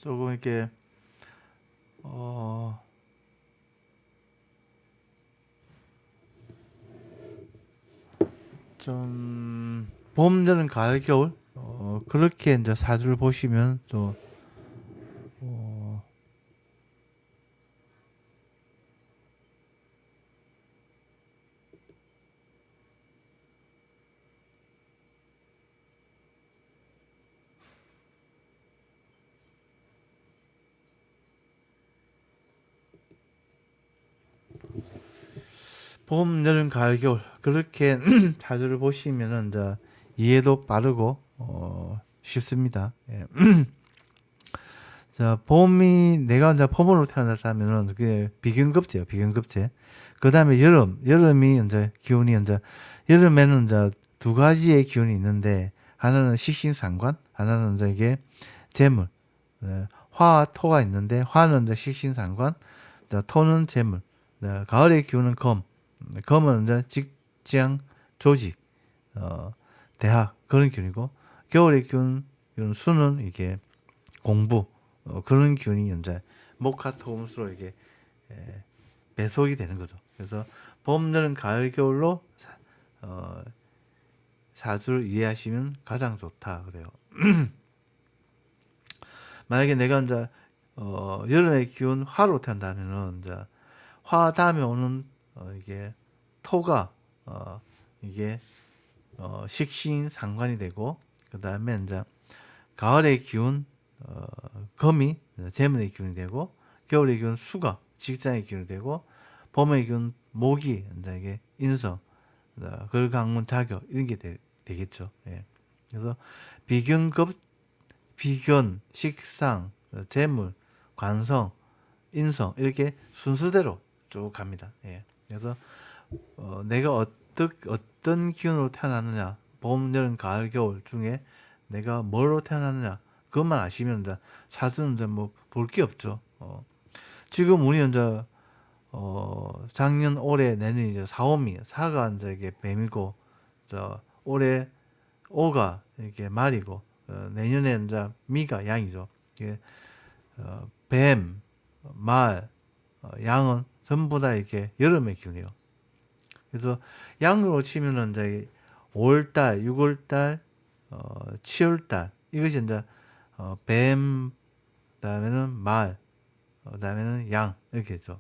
조금 이렇게 좀 봄, 여름, 가을, 겨울 그렇게 이제 사주를 보시면 또 봄, 여름, 가을, 겨울 그렇게 사주를 보시면은 이제 이해도 빠르고 쉽습니다. 예. 자, 봄이 내가 이제 봄으로 태어났다면은 그게 비견급제요, 비견급제. 그 다음에 여름이 이제 기운이 이제 여름에는 이제 두 가지의 기운이 있는데 하나는 식신상관, 하나는 이제 이게 재물. 화와 토가 있는데 화는 이제 식신상관, 토는 재물. 가을의 기운은 검. 검은 이제 직장, 조직, 어, 대학 그런 기운이고 겨울의 기운 수는 이게 공부 그런 기운이 이제 목화토음수로 이게 에, 배속이 되는 거죠. 그래서 봄, 여름, 가을, 겨울로 사주를 이해하시면 가장 좋다 그래요. 만약에 내가 이제 여름의 기운 화로 태어난다면은 이제 화 다음에 오는 이게 토가 이게 식신 상관이 되고 그 다음에 이제 가을의 기운 금이 재물의 기운이 되고 겨울의 기운 수가 직장의 기운이 되고 봄의 기운 목이 이제 이게 인성 걸강문 자격 이런 게 되겠죠. 예. 그래서 비견급 비견 식상 재물 관성 인성 이렇게 순서대로 쭉 갑니다. 예. 그래서 내가 어떤 기운으로 태어났느냐 봄 여름 가을 겨울 중에 내가 뭘로 태어났느냐 그것만 아시면 이제 사주는 이제 뭐 볼 게 없죠. 지금 우리 이제 작년 올해 내년 이제 사오미 사가 이제 이게 뱀이고 저 올해 오가 이게 말이고 내년에 이제 미가 양이죠. 이게 뱀, 말, 양은 전부 다 이렇게 여름의 기운이에요. 그래서 양으로 치면은 이제 5월달, 6월달, 7월달 이것이 이제 뱀, 그다음에는 말, 그다음에는 양 이렇게 되죠.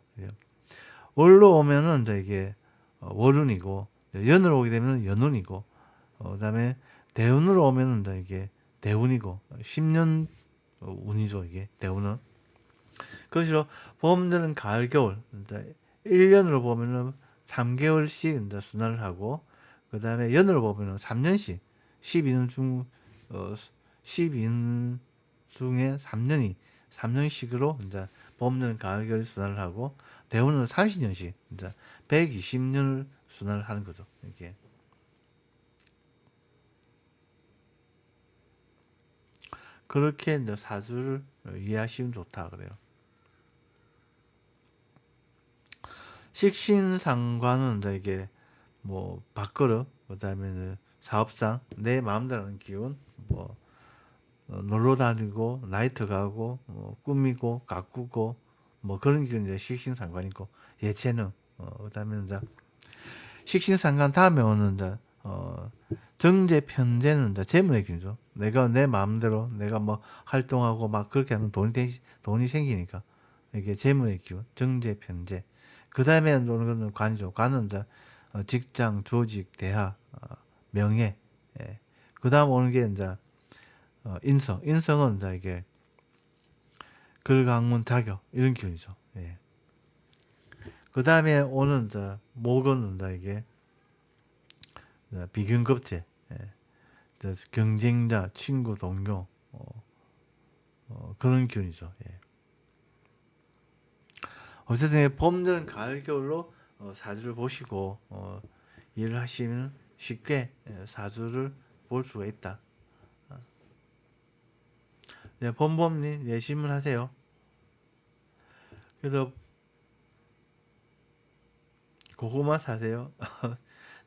월로 오면은 이제 이게 월운이고 연으로 오게 되면 연운이고 그다음에 대운으로 오면은 이제 이게 대운이고 10년 운이죠 이게 대운은. 그것으로 봄, 여름, 가을, 겨울 이제 1년으로 보면은 3개월씩 이제 순환을 하고 그 다음에 연으로 보면은 3년씩 12년 중 12년 중에 3년씩으로 이제 봄, 여름, 가을, 겨울 순환을 하고 대운은 30년씩 이제 120년을 순환을 하는 거죠. 이게 그렇게 이제 사주를 이해하시면 좋다 그래요. 식신상관은 이제 이게 뭐 밥그릇 그다음에는 사업상 내 마음대로 하는 기운 뭐 놀러 다니고 나이트 가고 꾸미고 가꾸고 뭐 그런 기운 이제 식신상관이고 예체능 그다음에 이제 식신상관 다음에 오는 이제 정제 편제는 이제 재물의 기운이죠. 내가 내 마음대로 내가 뭐 활동하고 막 그렇게 하면 돈이 생기니까 이게 재물의 기운 정제 편제 그 다음에 오는 거는 관이죠. 관은 이제 직장, 조직, 대학, 명예. 예. 그 다음 오는 게 이제 인성. 인성은 이제 이게 글강문 자격 이런 기운이죠. 예. 그 다음에 오는 이제 목은 이제 이게 비견급제. 예. 경쟁자, 친구, 동료 그런 기운이죠. 예. 어쨌든 봄, 여름, 가을, 겨울로 사주를 보시고 일을 하시면 쉽게 사주를 볼 수가 있다. 네, 범범님 예심을 하세요. 그래서 고구마 사세요.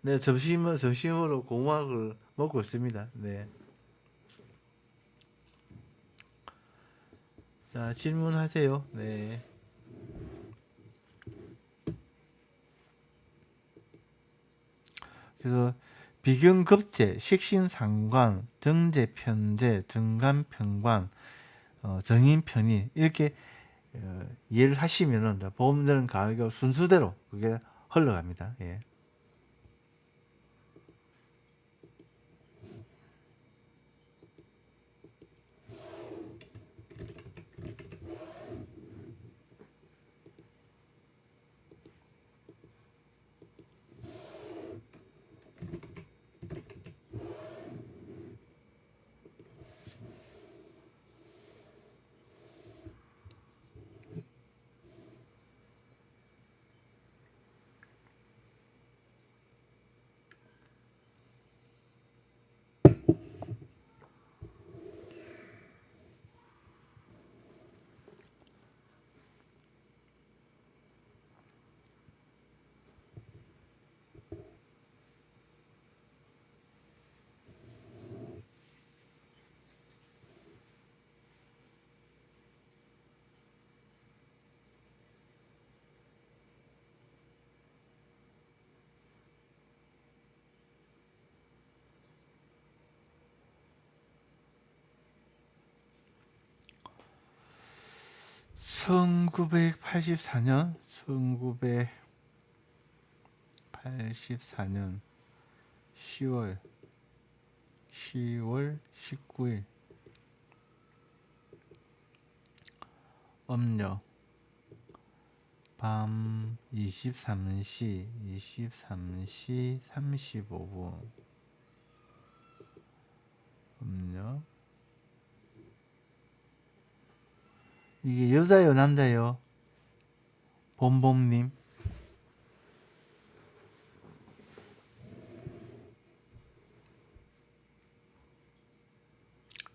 네, 점심으로 고구마를 먹고 있습니다. 네. 자, 질문하세요. 네. 그래서 비경급제, 식신상관, 정제편제, 정간편관, 정인편의 이렇게 이해를 하시면은 보험들은 가격 순수대로 그게 흘러갑니다. 예. (1984년) 1984년 10월 19일 음력 밤 23시 35분 음력. 이게 여자요 남자요? 봄봄님.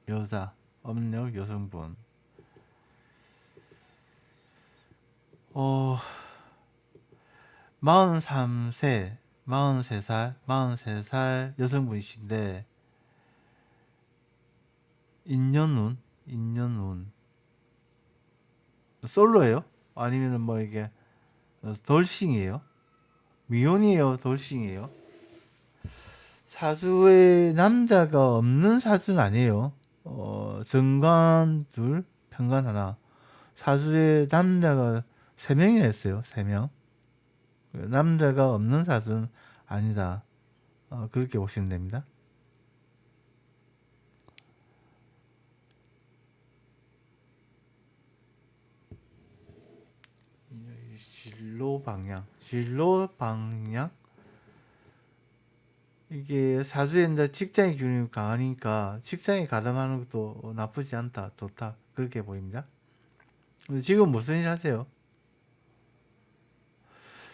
여자 음력 여성분. 43세 43살 여성분이신데 인연운 솔로예요? 아니면은 뭐 이게 돌싱이에요? 미혼이에요? 돌싱이에요? 사주에 남자가 없는 사주는 아니에요. 정관 둘, 편관 하나. 사주에 남자가 3명이나 있어요. 3명. 남자가 없는 사주는 아니다. 그렇게 보시면 됩니다. 진로 방향. 이게 사주에 이제 직장의 균형이 강하니까 직장에 가담하는 것도 나쁘지 않다, 좋다 그렇게 보입니다. 지금 무슨 일 하세요?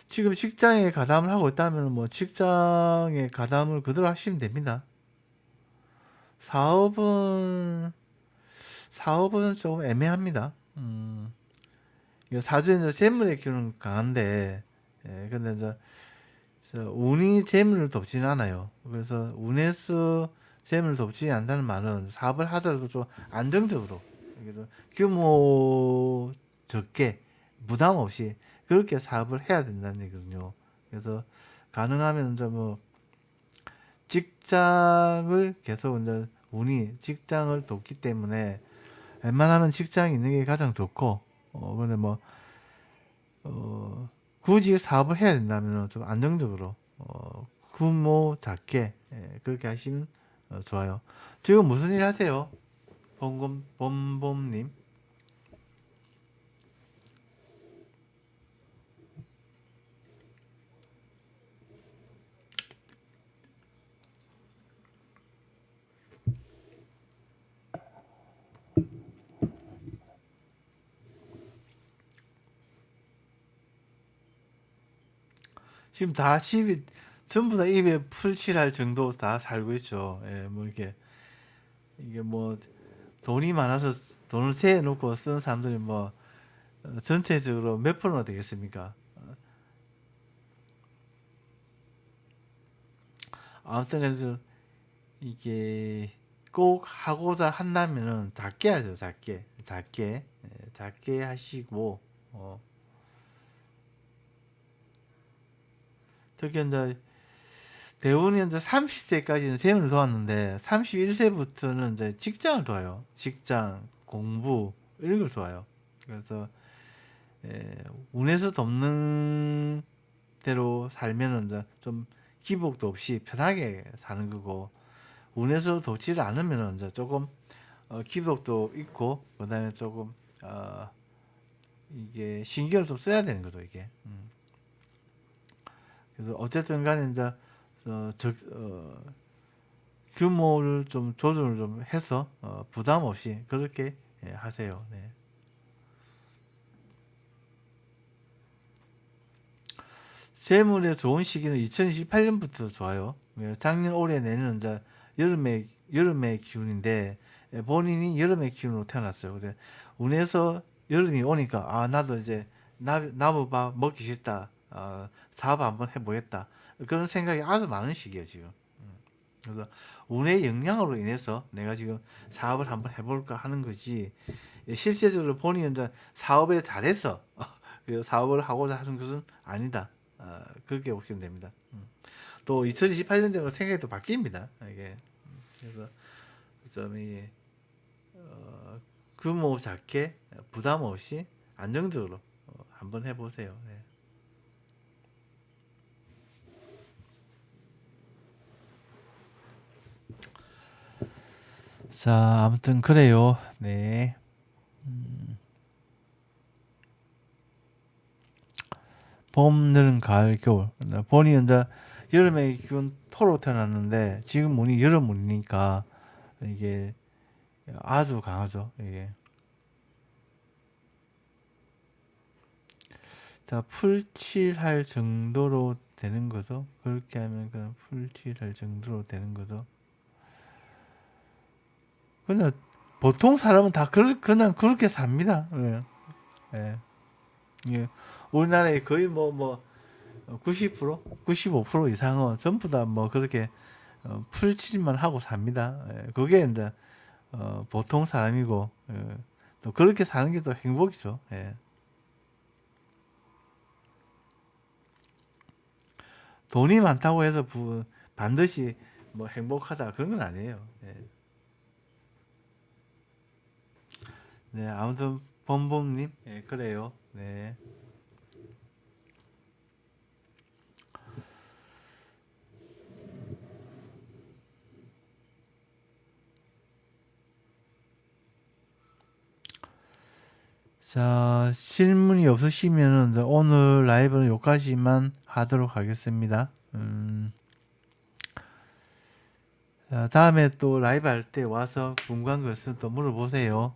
지금 직장에 가담을 하고 있다면 뭐 직장에 가담을 그대로 하시면 됩니다. 사업은 조금 애매합니다. 이거 사주에서 재물의 기운은 강한데, 근데 이제 운이 재물을 돕지는 않아요. 그래서 운에서 재물을 돕지 않는다는 말은 사업을 하더라도 좀 안정적으로, 그래서 규모 적게 부담 없이 그렇게 사업을 해야 된다는 얘기거든요. 그래서 가능하면 이제 뭐 직장을 계속 이제 운이 직장을 돕기 때문에 웬만하면 직장에 있는 게 가장 좋고, 근데 뭐 굳이 사업을 해야 된다면 좀 안정적으로 규모 작게, 그렇게 하시면 좋아요. 지금 무슨 일 하세요? 봄봄님. 지금 다 집이 전부 다 입에 풀칠할 정도 다 살고 있죠. 뭐 이게 뭐 돈이 많아서 돈을 세해 놓고 쓰는 사람들이 뭐 전체적으로 몇 프로나 되겠습니까? 아무튼 그래서 이게 꼭 하고자 한다면은 작게 하죠. 작게 작게 하시고 특히 이제 대부분이 이제 30세까지는 재물을 도왔는데 31세부터는 이제 직장을 도와요. 직장, 공부 이런 걸 도와요. 그래서 운에서 돕는 대로 살면은 이제 좀 기복도 없이 편하게 사는 거고 운에서 돕지를 않으면은 이제 조금 기복도 있고 그다음에 조금 이게 신경을 좀 써야 되는 거죠 이게. 그래서 어쨌든 간에 이제 규모를 좀 조절을 좀 해서 부담 없이 그렇게 하세요. 네. 재물의 좋은 시기는 2028년부터 좋아요. 작년 올해 내년 이제 여름의 기운인데 본인이 여름의 기운으로 태어났어요. 근데 운에서 여름이 오니까 나도 이제 나무밥 먹기 싫다. 사업 한번 해보겠다. 그런 생각이 아주 많은 시기예요 지금. 그래서 운의 영향으로 인해서 내가 지금 사업을 한번 해볼까 하는 거지 실제적으로 본인이 이제 사업에 잘해서 그 사업을 하고자 하는 것은 아니다. 그렇게 보시면 됩니다. 또 2028년 되면 생각이 또 바뀝니다. 이게 그래서 이 규모 작게 부담 없이 안정적으로 한번 해보세요. 네. 자, 아무튼 그래요. 네. 봄, 여름, 가을, 겨울. 본이 이제 여름에 기운 토로 태어났는데 지금 운이 여름 운이니까 이게 아주 강하죠. 이게. 자, 풀칠할 정도로 되는 거죠. 그렇게 하면 그냥 풀칠할 정도로 되는 거죠. 그냥 보통 사람은 다 그냥 그렇게 삽니다. 예. 예. 예. 우리나라에 거의 90%, 95% 이상은 전부 다 뭐 그렇게 풀칠만 하고 삽니다. 예. 그게 이제 보통 사람이고 또 그렇게 사는 게 또 행복이죠. 예. 돈이 많다고 해서 반드시 뭐 행복하다 그런 건 아니에요. 예. 네, 아무튼 범범님, 예, 그래요. 네. 자, 질문이 없으시면은 이제 오늘 라이브는 여기까지만 하도록 하겠습니다. 자, 다음에 또 라이브 할 때 와서 궁금한 거 있으면 또 물어보세요.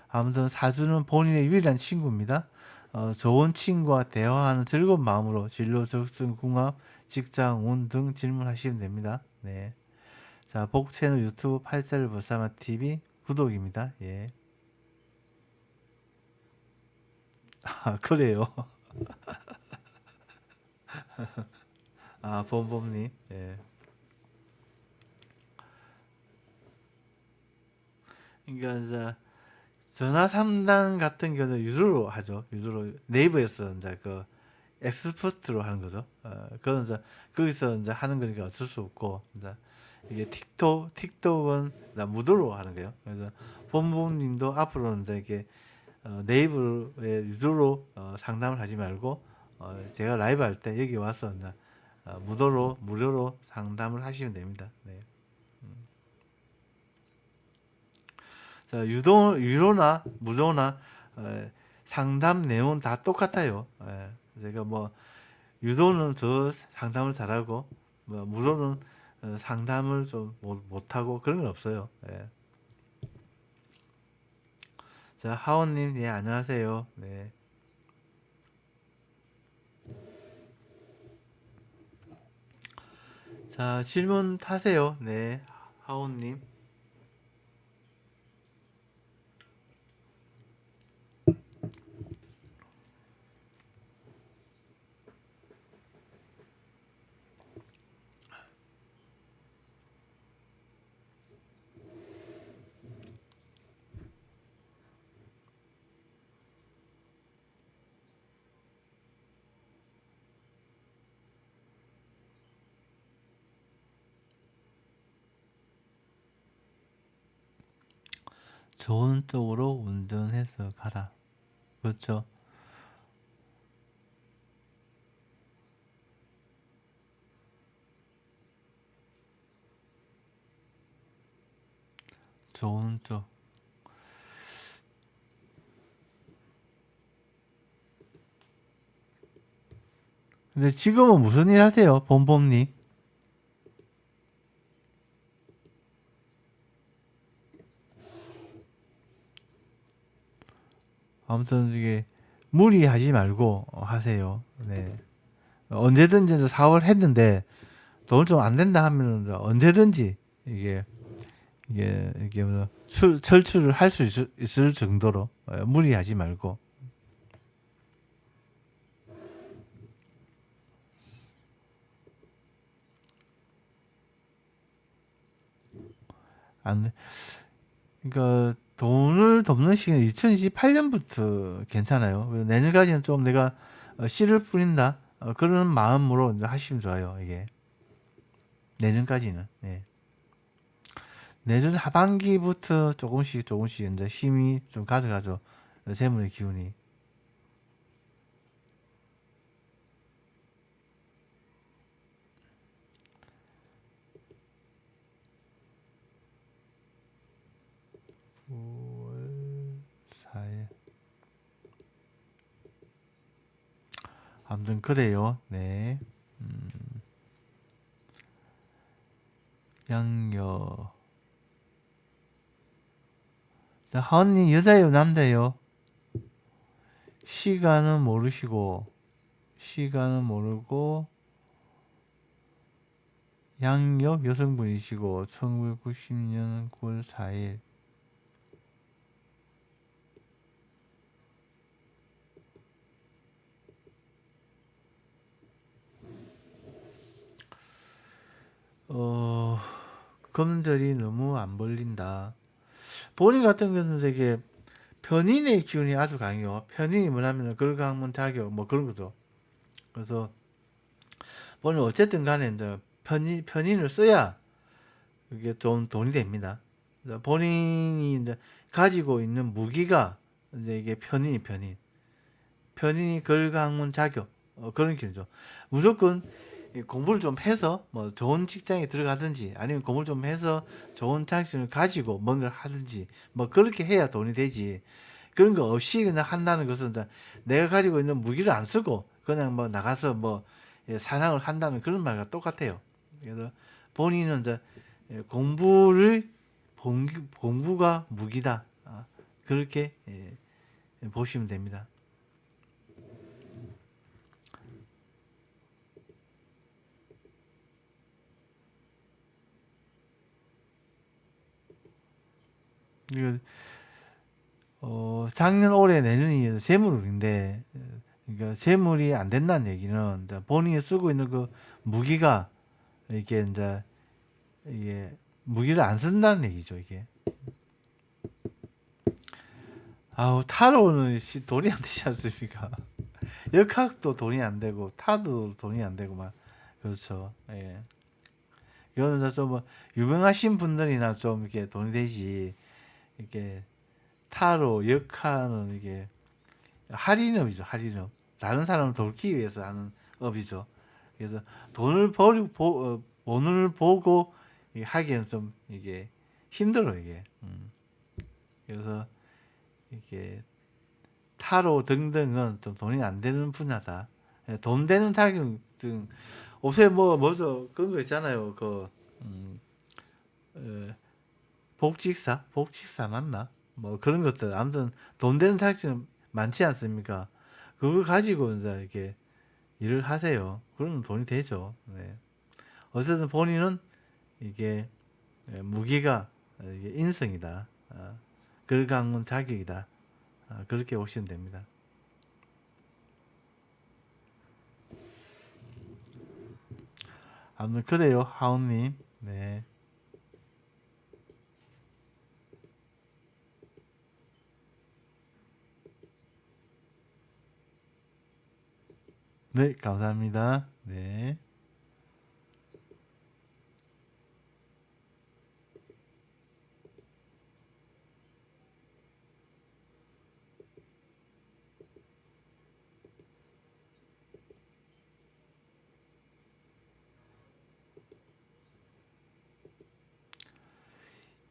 아무튼 사주는 본인의 유일한 친구입니다. 좋은 친구와 대화하는 즐거운 마음으로 진로, 적성, 궁합, 직장, 운 등 질문하시면 됩니다. 네. 자, 복 채널 유튜브 팔자를 보사마 TV 구독입니다. 예. 그래요. 범범님. 예. 그러니까 이제 전화 상담 같은 경우는 유료로 하죠. 유료로 네이버에서 이제 그 엑스퍼트로 하는 거죠. 그건 이제 거기서 이제 하는 거니까 어쩔 수 없고 이제 이게 틱톡은 무료로 하는 거예요. 그래서 본부님도 앞으로는 이제 이게 네이버에 유료로 상담을 하지 말고 제가 라이브 할 때 여기 와서 이제 무료로 상담을 하시면 됩니다. 네. 자, 유료나 무료나 상담 내용 다 똑같아요. 제가 뭐 유도는 더 상담을 잘하고 뭐 무료는 상담을 좀 못하고 그런 건 없어요. 예. 자, 하원님, 예, 안녕하세요. 네. 자, 질문 하세요. 네, 하원님. 좋은 쪽으로 운전해서 가라. 그렇죠. 좋은 쪽. 근데 지금은 무슨 일 하세요, 봄봄님? 아무튼 이게 무리하지 말고 하세요. 네. 언제든지 이제 4월 했는데 돈 좀 안 된다 하면 이제 언제든지 이게 뭐 철출을 할 수 있을 정도로 무리하지 말고 안 그러니까 돈을 돕는 시기는 2028년부터 괜찮아요. 내년까지는 좀 내가 씨를 뿌린다 그런 마음으로 이제 하시면 좋아요. 이게 내년까지는. 예. 내년 하반기부터 조금씩 이제 힘이 좀 가져가죠. 재물의 기운이. 오 월 4일. 아무튼 그래요. 네. 양요. 자, 하은님 여자예요, 남자예요? 시간은 모르시고, 시간은 모르고, 양력 여성분이시고, 1990년 9월 4일. 어, 검절이 너무 안 벌린다. 본인 같은 경우는 되게 편인의 기운이 아주 강해요. 편인이 뭐냐면 걸강문 자격 뭐 그런 거죠. 그래서 본인 어쨌든 간에 이제 편인을 써야 그게 좀 돈이 됩니다. 그래서 본인이 이제 가지고 있는 무기가 이제 이게 편인이 걸강문 자격 그런 기운이죠. 무조건 공부를 좀 해서 뭐 좋은 직장에 들어가든지 아니면 공부를 좀 해서 좋은 자격증을 가지고 뭔가를 하든지 뭐 그렇게 해야 돈이 되지. 그런 거 없이 그냥 한다는 것은 이제 내가 가지고 있는 무기를 안 쓰고 그냥 뭐 나가서 뭐 사냥을 한다는 그런 말과 똑같아요. 그래서 본인은 이제 공부를 공부가 무기다. 그렇게 보시면 됩니다. 이거 작년, 올해, 내년이 재물운인데, 그러니까 재물이 안 된다는 얘기는 이제 본인이 쓰고 있는 그 무기가 이게 이제 이게 무기를 안 쓴다는 얘기죠. 이게 아우 타로는 돈이 안 되지 않습니까? 역학도 돈이 안 되고 타도 돈이 안 되고 막 그렇죠. 예. 이거는 좀뭐 유명하신 분들이나 좀 이렇게 돈이 되지 이게 타로 역학은 이게 할인업이죠, 할인업. 다른 사람을 돕기 위해서 하는 업이죠. 그래서 돈을 보고 하기에는 좀 이게 힘들어 이게. 그래서 이게 타로 등등은 좀 돈이 안 되는 분야다. 돈 되는 자격증 요새 뭐죠 그런 거 있잖아요. 음, 어, 복직사 맞나? 뭐 그런 것들 아무튼 돈 되는 자격증 많지 않습니까? 그거 가지고 이제 이렇게 일을 하세요. 그러면 돈이 되죠. 네. 어쨌든 본인은 이게 무기가 이게 인성이다. 글강문 자격이다. 그렇게 보시면 됩니다. 아무튼 그래요, 하운님. 네. 네, 감사합니다. 네.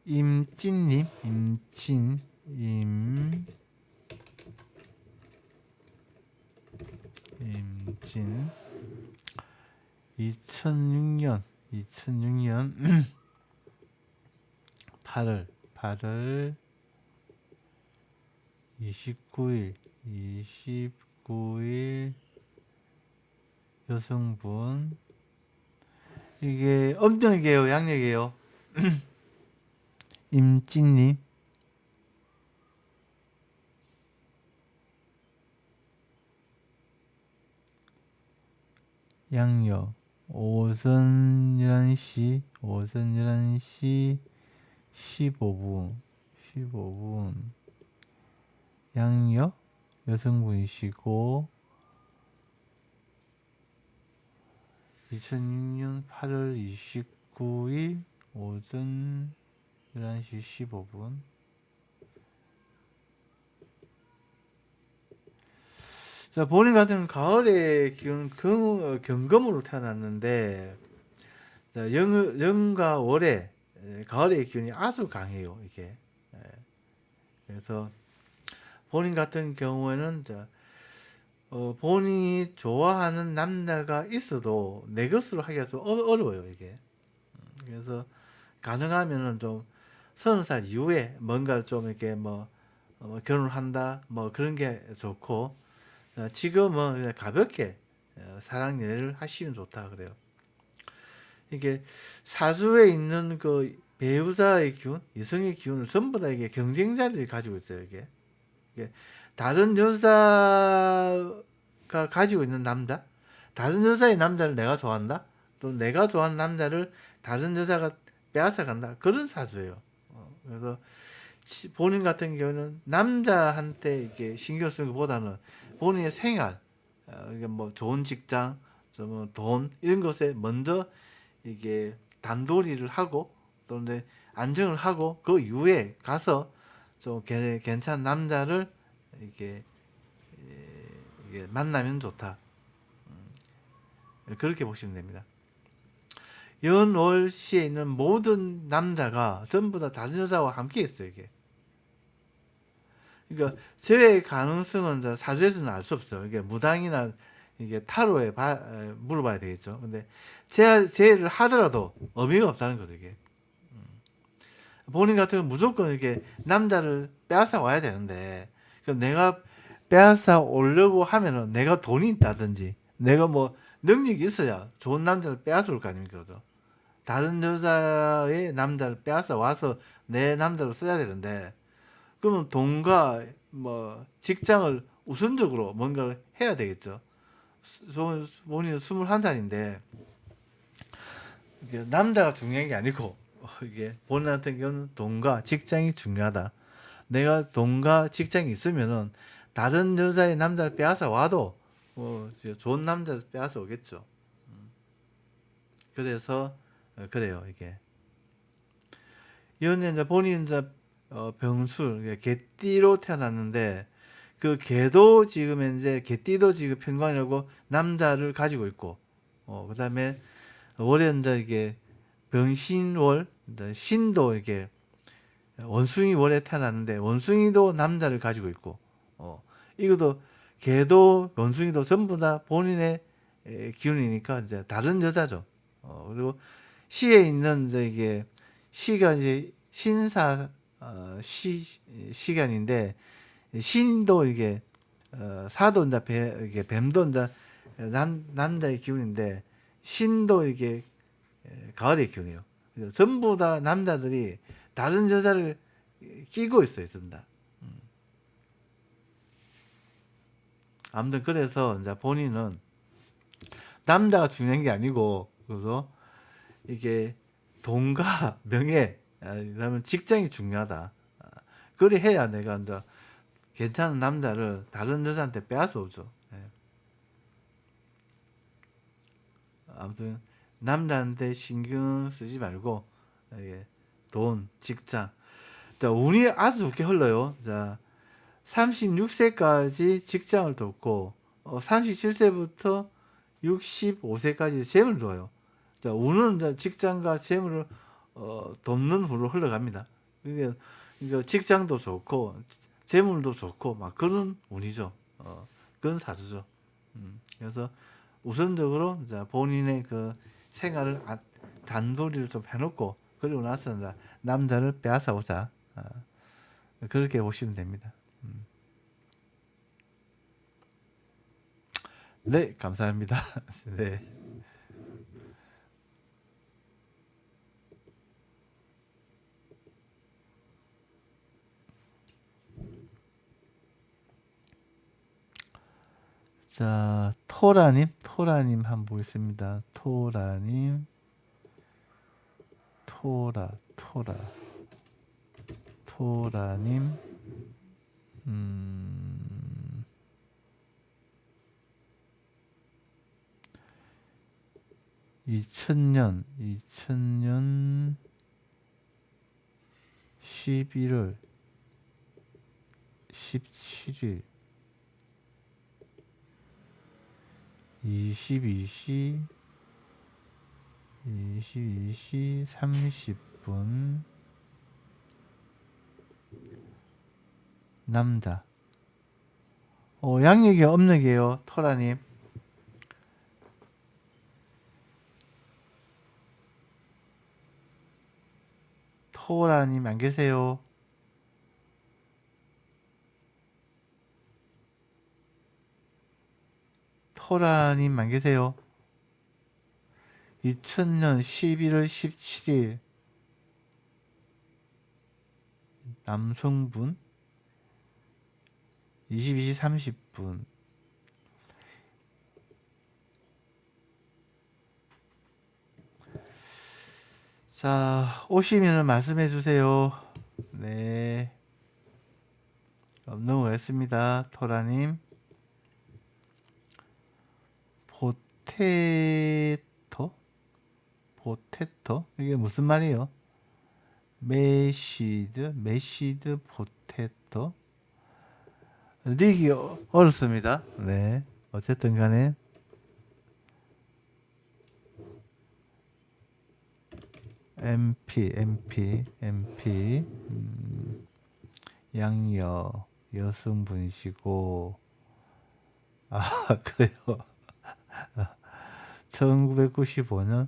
임진님, 임진 2006년 8월 29일 여성분. 이게 음력이에요, 양력이에요? 임진님. 양력 오전 11시 15분 양력 여성분이시고 2006년 8월 29일 오전 11시 15분. 자, 본인 같은 가을의 기운 경금으로 태어났는데, 자, 영과 월의 가을의 기운이 아주 강해요, 이게. 그래서 본인 같은 경우에는 본인이 좋아하는 남자가 있어도 내 것으로 하기가 좀 어려워요, 이게. 그래서 가능하면은 좀 30살 이후에 뭔가 좀 이렇게 결혼을 한다, 그런 게 좋고, 지금은 그냥 가볍게 사랑 연애를 하시면 좋다 그래요. 이게 사주에 있는 그 배우자의 기운, 이성의 기운을 전부 다 이게 경쟁자들이 가지고 있어요. 이게 다른 여자가 가지고 있는 남자, 다른 여자의 남자를 내가 좋아한다, 또 내가 좋아하는 남자를 다른 여자가 빼앗아 간다, 그런 사주예요. 그래서 본인 같은 경우는 남자한테 이렇게 신경 쓰는 것보다는 본인의 생활, 이게 좋은 직장, 돈 이런 것에 먼저 이게 단도리를 하고 또 이제 안정을 하고 그 이후에 가서 좀 괜찮은 남자를 이게 만나면 좋다. 그렇게 보시면 됩니다. 연월시에 있는 모든 남자가 전부 다 다른 여자와 함께 있어요, 이게. 그러니까 재회 가능성은 사주에서는 알 수 없어요. 이게 무당이나 이게 타로에 물어봐야 되겠죠. 근데 재회를 하더라도 의미가 없다는 거죠, 이게. 본인 같은 경우는 무조건 이렇게 남자를 빼앗아 와야 되는데, 그럼 내가 빼앗아 오려고 하면은 내가 돈이 있다든지, 내가 능력이 있어야 좋은 남자를 빼앗아 올 거 아닙니까? 그죠? 다른 여자의 남자를 빼앗아 와서 내 남자로 써야 되는데, 그러면 돈과 직장을 우선적으로 뭔가를 해야 되겠죠. 본인은 21살인데 남자가 중요한 게 아니고 이게 본인한테 경우는 돈과 직장이 중요하다. 내가 돈과 직장이 있으면은 다른 여자의 남자를 빼앗아 와도 좋은 남자를 빼앗아 오겠죠. 그래서 그래요, 이게. 이건 이제 본인 이제 병술 개띠로 태어났는데, 그 개도 지금 현재 개띠도 지금 편관이라고 남자를 가지고 있고, 그다음에 월에 이제 이게 병신월, 이제 신도 이게 원숭이 월에 태어났는데 원숭이도 남자를 가지고 있고, 이것도 개도 원숭이도 전부 다 본인의 기운이니까 이제 다른 여자죠. 그리고 시에 있는 이제 이게 시가 이제 신사 시간인데, 신도 이게 사도 이제 이게 뱀도 이제 남자의 기운인데, 신도 이게 가을의 기운이에요. 그래서 전부 다 남자들이 다른 여자를 끼고 있어요, 전부 다. 아무튼 그래서 이제 본인은 남자가 중요한 게 아니고, 그래서 이게 돈과 명예, 그다음에 직장이 중요하다. 그래 해야 내가 이제 괜찮은 남자를 다른 여자한테 빼앗아 오죠. 아무튼 남자한테 신경 쓰지 말고 돈, 직장. 자, 운이 아주 좋게 흘러요. 자, 36세까지 직장을 돕고 37세부터 65세까지 재물을 줘요. 자, 운은 직장과 재물을 돕는 후로 흘러갑니다. 이게 직장도 좋고 재물도 좋고 막 그런 운이죠. 그런 사주죠. 그래서 우선적으로 이제 본인의 그 생활을 단도리를 좀 해놓고 그리고 나서 이제 남자를 빼앗아 오자. 그렇게 보시면 됩니다. 네, 감사합니다. 네. 자, 토라님 한번 보겠습니다. 토라님, 토라님, 2000년 11월 17일 22시 30분 남자. 양력이 음력이에요. 토라님. 토라님 안 계세요? 토라님 안 계세요? 2000년 11월 17일 남성분 22시 30분. 자, 오시면 말씀해 주세요. 네. 넘어가겠습니다. 토라님. 포테토? 이게 무슨 말이에요? 메시드 포테토. 읽기 어렵습니다. 네. 어쨌든 간에 MP 양여 여성분이시고 그래요. 1995년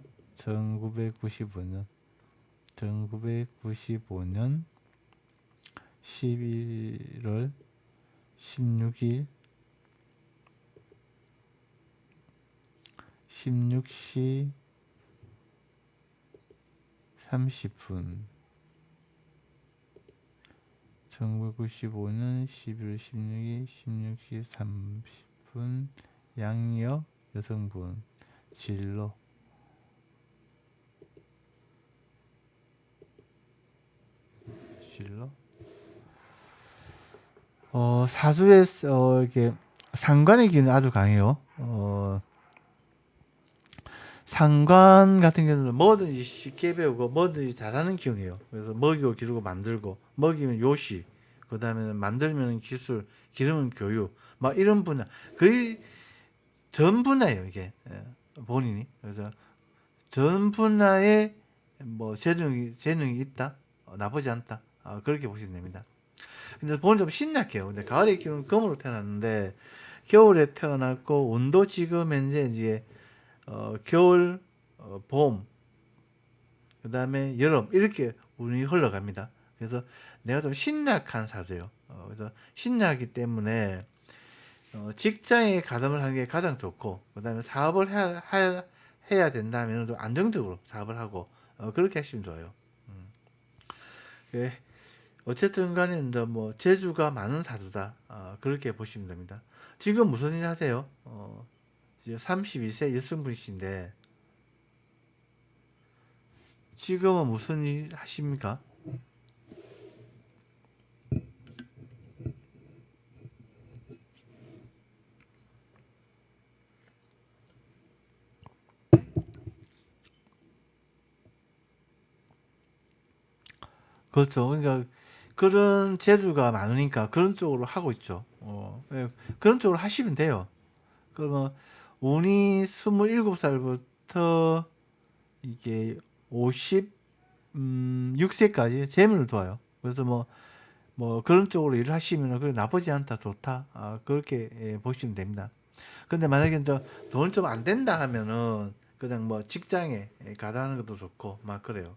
11월 16일 16시 30분 1995년 11월 16일 16시 30분 양여 여성분 진로 사주의 이게 상관의 기운이 아주 강해요. 상관 같은 경우는 뭐든지 쉽게 배우고 뭐든지 잘하는 기운이에요. 그래서 먹이고 기르고 만들고, 먹이면 요시, 그 다음에는 만들면 기술, 기르면 교육, 막 이런 분야, 거의 전 분야예요 이게. 본인이. 그래서 전 분야에 뭐 재능이 있다, 나쁘지 않다, 그렇게 보시면 됩니다. 근데 본인 좀 신약해요. 근데 가을의 기운은 금으로 태어났는데 겨울에 태어났고 운도 지금 현재 이제 겨울, 봄, 그 다음에 여름 이렇게 운이 흘러갑니다. 그래서 내가 좀 신약한 사주예요. 그래서 신약이기 때문에 직장에 가담을 하는 게 가장 좋고, 그 다음에 사업을 해야 된다면 좀 안정적으로 사업을 하고 그렇게 하시면 좋아요. 예, 어쨌든 간에 이제 뭐 재주가 많은 사주다, 그렇게 보시면 됩니다. 지금 무슨 일 하세요? 32세 여성분이신데 지금은 무슨 일 하십니까? 그렇죠. 그러니까 그런 재주가 많으니까 그런 쪽으로 하고 있죠. 예, 그런 쪽으로 하시면 돼요. 그러면 운이 27살부터 이게 56세까지 재물을 도와요. 그래서 뭐 그런 쪽으로 일을 하시면 그게 나쁘지 않다, 좋다. 그렇게 보시면 됩니다. 근데 만약에 이제 돈 좀 안 된다 하면은 그냥 뭐 직장에 가다 하는 것도 좋고 막 그래요.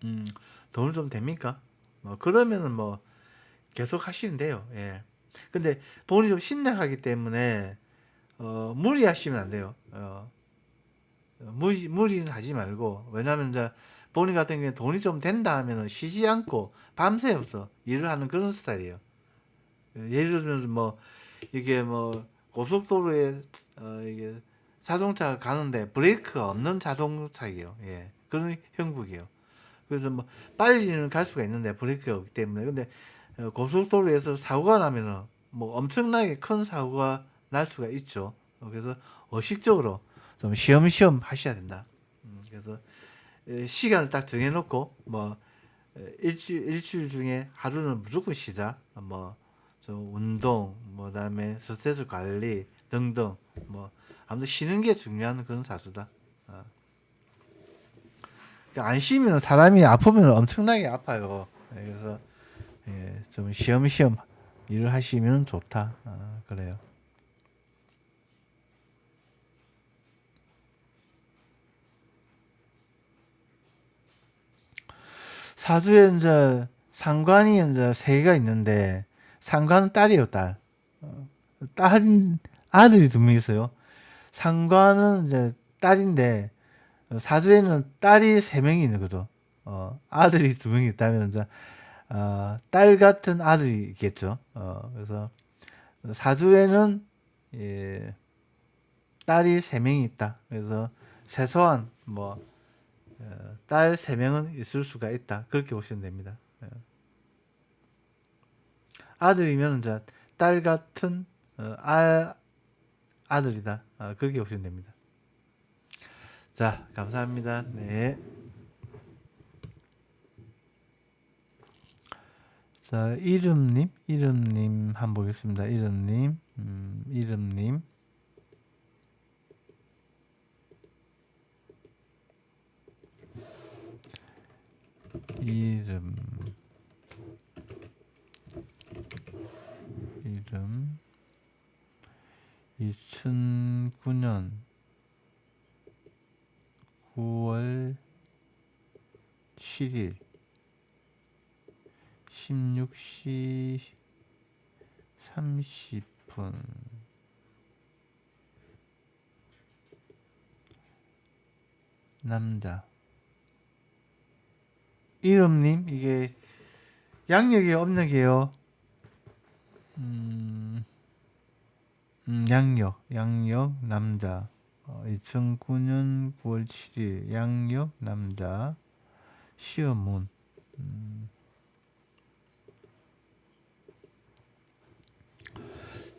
음, 돈은 좀 됩니까? 뭐 그러면은 뭐 계속 하시면 돼요. 예. 근데 본인이 좀 신약하기 때문에 무리하시면 안 돼요. 무리는 하지 말고, 왜냐하면 이제 본인 같은 경우에 돈이 좀 된다 하면은 쉬지 않고 밤새워서 일을 하는 그런 스타일이에요. 예를 들면 뭐 이게 뭐 고속도로에 이게 자동차가 가는데 브레이크가 없는 자동차예요. 예. 그런 형국이에요. 그래서 뭐 빨리는 갈 수가 있는데 브레이크가 없기 때문에. 근데 고속도로에서 사고가 나면은 뭐 엄청나게 큰 사고가 날 수가 있죠. 그래서 의식적으로 좀 쉬엄쉬엄 하셔야 된다. 그래서 시간을 딱 정해놓고 뭐 일주일 중에 하루는 무조건 쉬자. 뭐 좀 운동, 뭐 그다음에 스트레스 관리 등등. 뭐 아무튼 쉬는 게 중요한 그런 사수다. 어. 그러니까 안 쉬면 사람이 아프면 엄청나게 아파요. 그래서 좀 쉬엄쉬엄 일을 하시면 좋다. 그래요. 사주에 이제 상관이 이제 세 개가 있는데 상관은 딸이에요, 딸. 딸인 아들이 두 명 있어요. 상관은 이제 딸인데 사주에는 딸이 세 명이 있는 거죠. 아들이 두 명이 있다면 이제 딸 같은 아들이겠죠. 그래서 사주에는 예, 딸이 세 명이 있다. 그래서 최소한 뭐 딸 세 명은 있을 수가 있다. 그렇게 보시면 됩니다. 아들이면 이제 딸 같은 아들이다. 그렇게 보시면 됩니다. 자, 감사합니다. 네. 자, 이름님 한번 보겠습니다. 이름님, 이름님, 이름, 이름, 2009년 9월 7일 16시 30분 남자. 이름님, 이게 양력이에요, 음력이에요? 양력 남자. 2009년 9월 7일 양력 남자. 시험은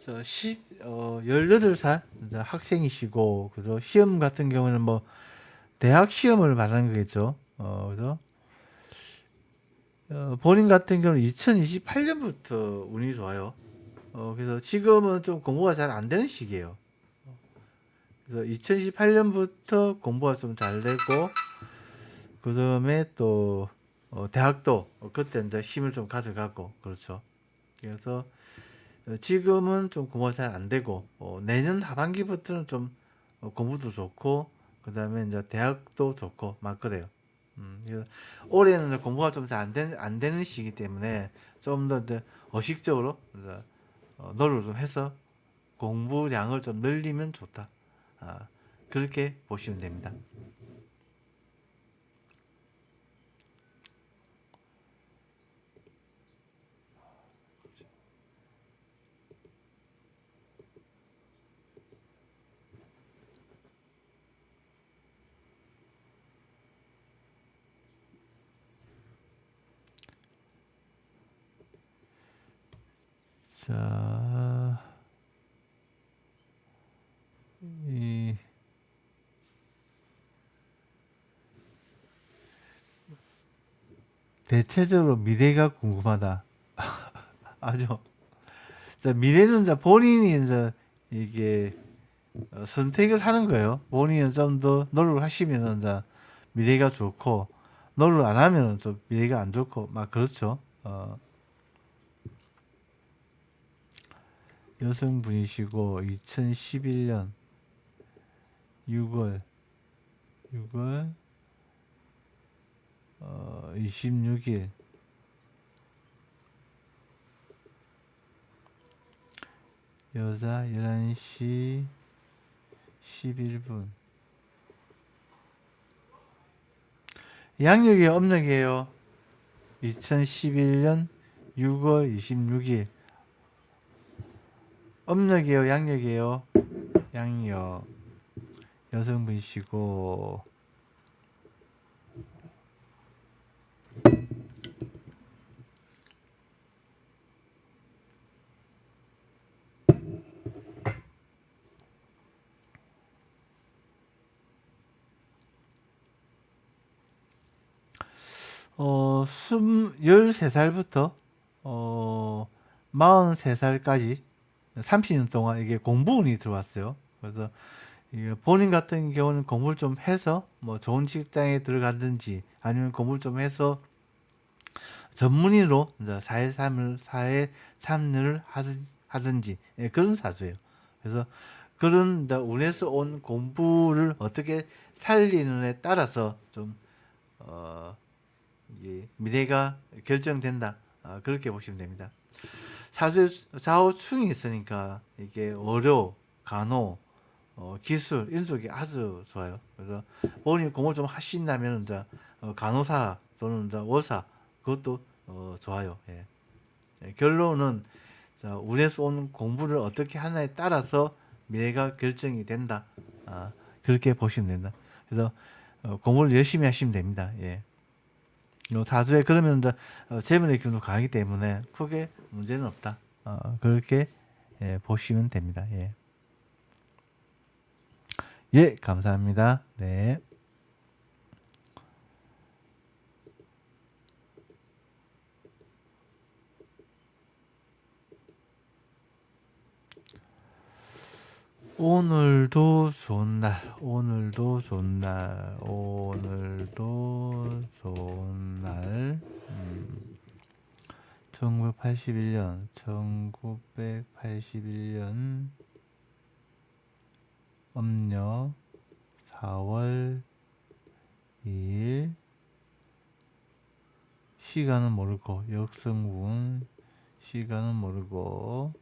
18살 학생이시고, 그래서 시험 같은 경우는 뭐 대학 시험을 말하는 거겠죠. 그래서 본인 같은 경우는 2028년부터 운이 좋아요. 그래서 지금은 좀 공부가 잘 안 되는 시기예요. 그래서 2028년부터 공부가 좀 잘 되고, 그 다음에 또 대학도 그때 이제 힘을 좀 가져가고, 그렇죠. 그래서 지금은 좀 공부가 잘 안 되고, 내년 하반기부터는 좀 공부도 좋고, 그 다음에 이제 대학도 좋고 막 그래요. 그래서 올해는 공부가 좀 잘 안 되는 시기 때문에 좀 더 이제 의식적으로 이제 노력을 좀 해서 공부량을 좀 늘리면 좋다. 그렇게 보시면 됩니다. 자, 이 대체적으로 미래가 궁금하다. 아주. 자, 미래는 이제 본인이 이제 이게 선택을 하는 거예요. 본인은 좀 더 노력을 하시면은 이제 미래가 좋고 노력을 안 하면 좀 미래가 안 좋고 막 그렇죠. 여성분이시고 2011년 6월 26일 여자 11시 11분 양력이에요, 음력이에요? 2011년 6월 26일 음력이에요, 양력이에요? 양력 여성분이시고 어, 13살부터 43살까지 30년 동안 이게 공부운이 들어왔어요. 그래서 이게 본인 같은 경우는 공부를 좀 해서 뭐 좋은 직장에 들어가든지 아니면 공부를 좀 해서 전문의로 이제 사회 참여를 하든지 예, 그런 사주예요. 그래서 그런 이제 운에서 온 공부를 어떻게 살리는에 따라서 좀 이게 미래가 결정된다. 그렇게 보시면 됩니다. 사주 좌우충이 있으니까 이게 의료, 간호, 기술 이런 쪽이 아주 좋아요. 그래서 본인이 공부를 좀 하신다면 이제 간호사 또는 이제 의사 그것도 좋아요. 예. 예, 결론은 자, 운에서 오는 공부를 어떻게 하나에 따라서 미래가 결정이 된다. 그렇게 보시면 된다. 그래서 공부를 열심히 하시면 됩니다. 예. 사주에 그러면 이제 재물의 기운도 강하기 때문에 크게 문제는 없다. 그렇게 예, 보시면 됩니다. 예. 예, 감사합니다. 네. 오늘도 좋은 날, 오늘도 좋은 날, 오늘도 좋은 날. 1981년 음력 4월 2일 시간은 모르고 역성분 시간은 모르고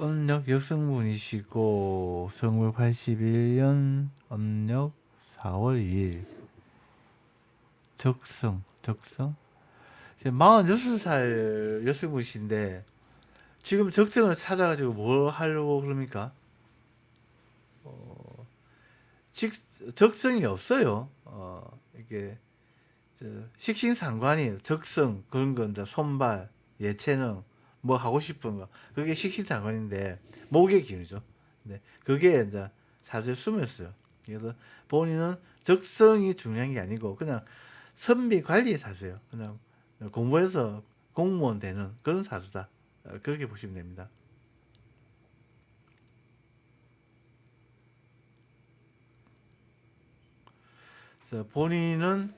음력 역성분이시고 1981년 음력 4월 2일 적성 46살 여성분이신데 지금 적성을 찾아가지고 뭘 하려고 그럽니까? 적성이 없어요. 이게 식신상관이에요. 적성 그런 건 이제 손발, 예체능, 뭐 하고 싶은 거 그게 식신상관인데 목의 기운이죠. 네, 그게 이제 사주에 숨어 있어요. 그래서 본인은 적성이 중요한 게 아니고 그냥 선비 관리의 사주예요. 그냥 공부해서 공무원 되는 그런 사주다. 그렇게 보시면 됩니다. 그래서 본인은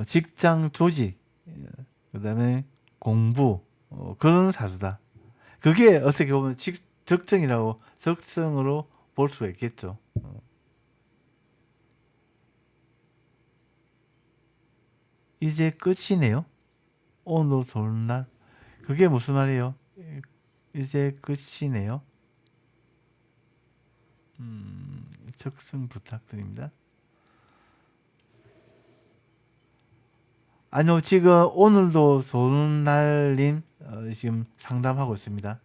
직장 조직, 그다음에 공부 그런 사주다. 그게 어떻게 보면 적정이라고 적성으로 볼 수가 있겠죠. 이제 끝이네요. 오늘 좋은 날. 그게 무슨 말이에요? 이제 끝이네요. 적성 부탁드립니다. 아니요, 지금 오늘도 좋은 날님 지금 상담하고 있습니다.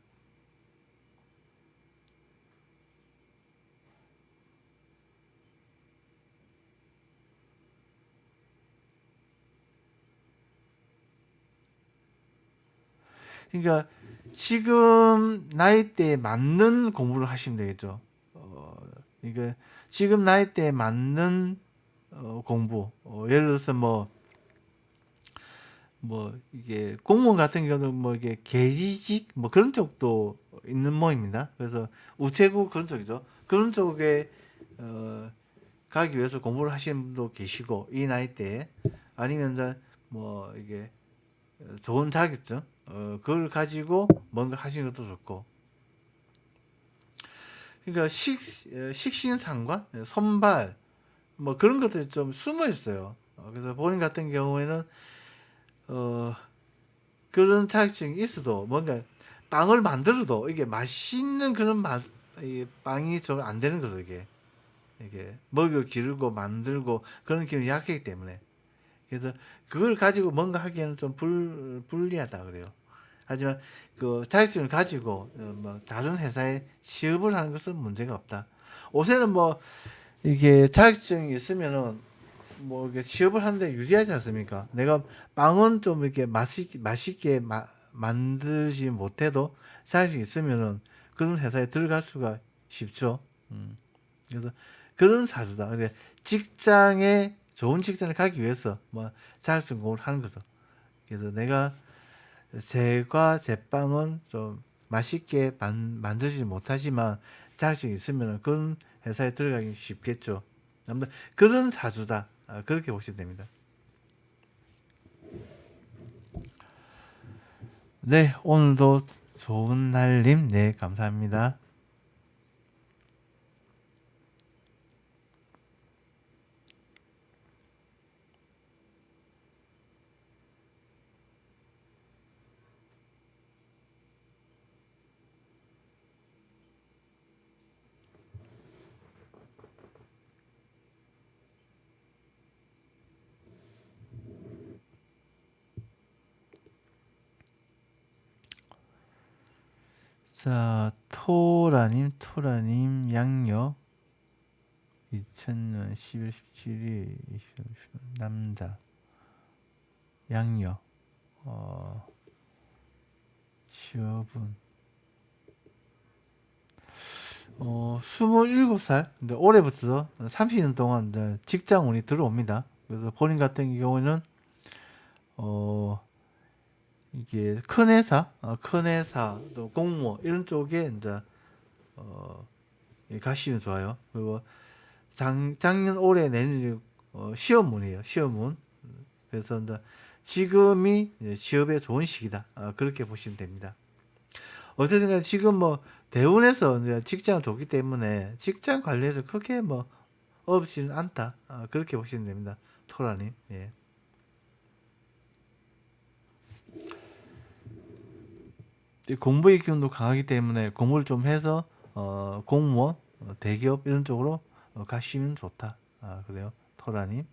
그러니까 지금 나이대에 맞는 공부를 하시면 되겠죠. 그러니까 지금 나이대에 맞는 공부. 예를 들어서 뭐 이게 공무원 같은 경우는 뭐 이게 계리직 뭐 그런 쪽도 있는 모입니다. 그래서 우체국 그런 쪽이죠. 그런 쪽에 가기 위해서 공부를 하시는 분도 계시고 이 나이 때에 아니면 이제 뭐 이게 좋은 자격증 그걸 가지고 뭔가 하시는 것도 좋고 그러니까 식신상관 선발 뭐 그런 것들이 좀 숨어 있어요. 그래서 본인 같은 경우에는 어 그런 자격증이 있어도 뭔가 빵을 만들어도 이게 맛있는 그런 맛, 이 빵이 좀 안 되는 거죠, 이게 먹을 기르고 만들고 그런 기능이 약하기 때문에. 그래서 그걸 가지고 뭔가 하기에는 좀 불리하다 그래요. 하지만 그 자격증을 가지고 뭐 다른 회사에 취업을 하는 것은 문제가 없다. 요새는 뭐 이게 자격증이 있으면은 뭐 이게 취업을 하는데 유리하지 않습니까? 내가 빵은 좀 이렇게 맛있게 만들지 못해도 자격증이 있으면은 그런 회사에 들어갈 수가 쉽죠. 그래서 그런 사주다. 그래 직장에 좋은 직장을 가기 위해서 뭐 자격증 공부를 하는 거죠. 그래서 내가 제과 제빵은 좀 맛있게 만들지 못하지만 자격증이 있으면 그런 회사에 들어가기 쉽겠죠. 아무튼 그런 사주다. 그렇게 보시면 됩니다. 네, 오늘도 좋은 날님, 네, 감사합니다. 자, 토라님, 양력, 2000년 11월 17일, 20, 남자, 양력, 취업은, 27살, 근데 올해부터 30년 동안 이제 직장 운이 들어옵니다. 그래서 본인 같은 경우는, 어, 이게 큰 회사, 또 공무원, 이런 쪽에 이제, 어, 가시면 좋아요. 그리고 작년, 올해, 내년, 시험운이에요. 시험운. 그래서 이제 지금이 이제 취업에 좋은 시기다. 그렇게 보시면 됩니다. 어쨌든 간에 지금 뭐 대운에서 이제 직장을 뒀기 때문에 직장 관리에서 크게 뭐 어렵지는 않다. 그렇게 보시면 됩니다. 토라님. 예. 이 공부의 기운도 강하기 때문에 공부를 좀 해서 공무원, 대기업 이런 쪽으로 가시면 좋다. 그래요. 토라님.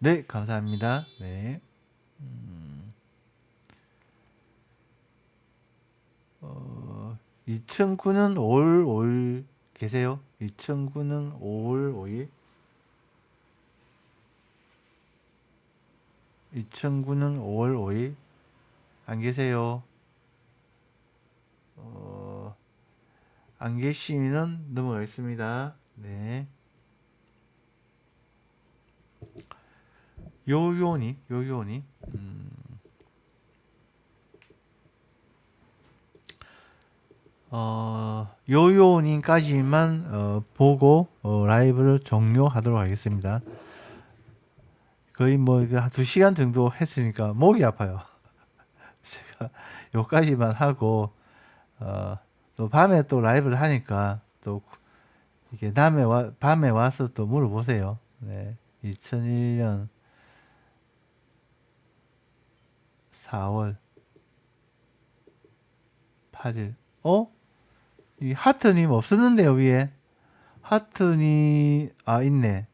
네, 감사합니다. 네. 2009년 5월 5일 계세요? 2009년 5월 5일? 2009년 5월 5일? 안 계세요? 어, 안 계시면 넘어가겠습니다. 네. 요요님. 요요님까지만 보고 라이브를 종료하도록 하겠습니다. 거의 뭐 한 2시간 정도 했으니까 목이 아파요. 제가 요까지만 하고 또 밤에 또 라이브를 하니까 또 이게 밤에 와서 또 물어보세요. 네. 2001년 4월 8일. 이 하트님 없었는데요, 위에. 하트님, 있네.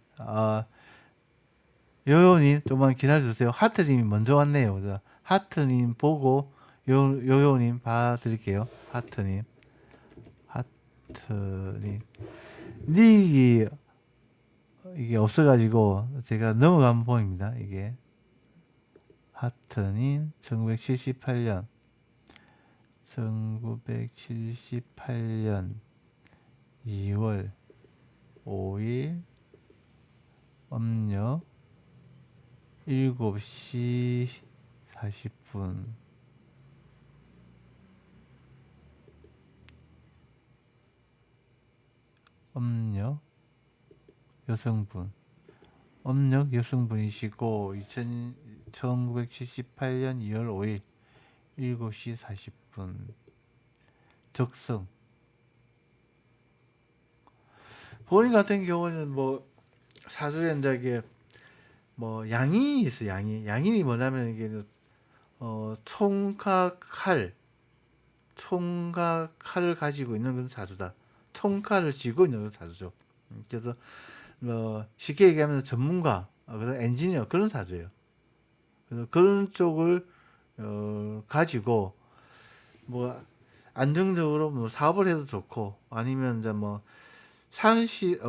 요요님, 좀만 기다려주세요. 하트님이 먼저 왔네요. 그래서 하트님 보고, 요요님 봐드릴게요. 하트님. 하트님. 닉이, 이게 없어가지고, 제가 넘어간 번입니다. 이게. 하트님, 1978년. 1978년 2월 5일 음력 7시 40분 음력 여성분, 음력 여성분이시고 1978년 2월 5일 7시 40분 적성. 본인 같은 경우는 뭐 사주에 이제 뭐 양인이 있어. 양인이 뭐냐면 이게 총과 칼을 가지고 있는 그런 사주다. 총칼을 쥐고 있는 그런 사주죠. 그래서 뭐 쉽게 얘기하면 전문가, 그다음 엔지니어 그런 사주예요. 그래서 그런 쪽을 가지고 뭐 안정적으로 뭐 사업을 해도 좋고, 아니면 이제 뭐 상시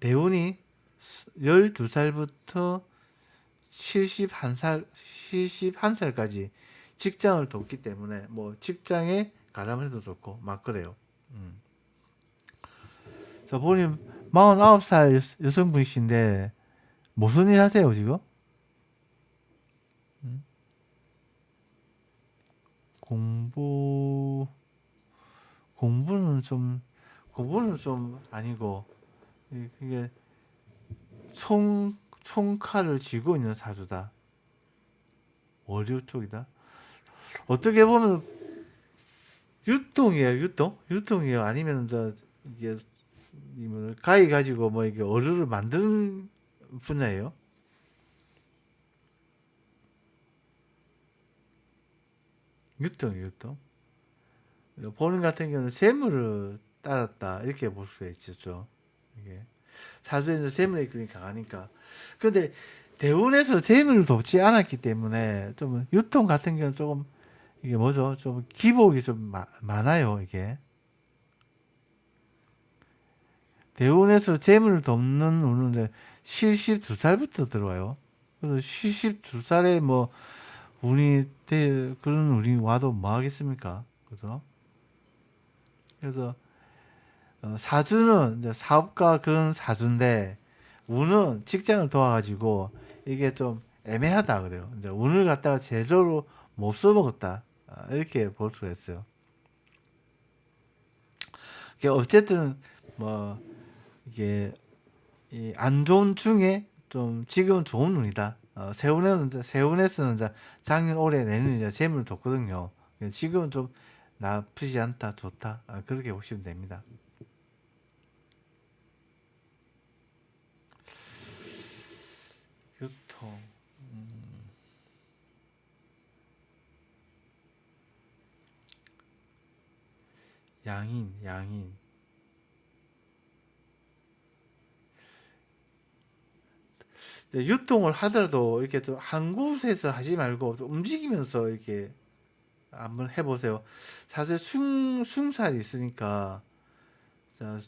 대운이 12살부터 71살까지 직장을 돕기 때문에 뭐 직장에 가담을 해도 좋고 막 그래요. 그래서 본인 49살 여성분이신데 무슨 일 하세요 지금? 공부 공부는 좀 공부는 좀 아니고, 이게 총칼을 쥐고 있는 사주다. 월요 쪽이다. 어떻게 보면 유통이에요. 유통이에요. 아니면 이게 뭐 가위 가지고 뭐 이게 어류를 만드는 분야예요. 유통. 본인 같은 경우는 재물을 따랐다 이렇게 볼 수가 있죠. 이게 사주에서 재물의 기운이 강하니까. 근데 대운에서 재물을 돕지 않았기 때문에 좀 유통 같은 경우는 조금 이게 뭐죠? 좀 기복이 좀 많아요. 이게 대운에서 재물을 돕는 운은 이제 72살부터 들어와요. 그래서 72살에 뭐 그런 운이 와도 뭐 하겠습니까? 그죠? 그래서 사주는 이제 사업가 그런 사주인데, 운은 직장을 도와가지고 이게 좀 애매하다 그래요. 이제 운을 갖다가 제대로 못 써먹었다, 이렇게 볼 수가 있어요. 이게 어쨌든 뭐 이게 안 좋은 중에 좀 지금은 좋은 운이다. 세운에서는 이제 작년 올해 내년 이제 재물을 뒀거든요. 지금은 좀 나쁘지 않다, 좋다, 그렇게 보시면 됩니다. 유통, 양인. 유통을 하더라도 이렇게 좀 한 곳에서 하지 말고 좀 움직이면서 이렇게 한번 해보세요. 사실 숭살이 있으니까, 자,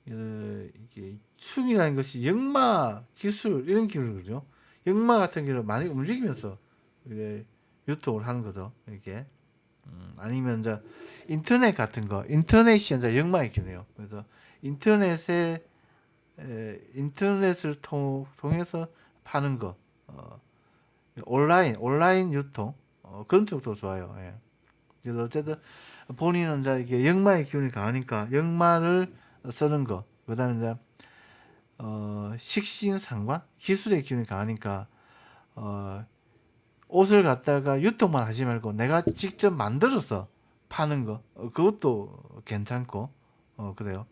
이게 숭이라는 것이 역마 기술 이런 기술이거든요. 역마 같은 경우는 많이 움직이면서 이게 유통을 하는 거죠. 이게 아니면 이제 인터넷 같은 거, 인터넷이 이제 역마의 기능이에요. 그래서 인터넷에 인터넷을 통해서 파는 거, 온라인 유통, 그런 쪽도 좋아요. 예. 그래서 어쨌든 본인은 이제 이게 역마의 기운이 강하니까 역마를 쓰는 거, 그다음에 이제 식신상관 기술의 기운이 강하니까 어, 옷을 갖다가 유통만 하지 말고 내가 직접 만들어서 파는 거, 그것도 괜찮고, 그래요.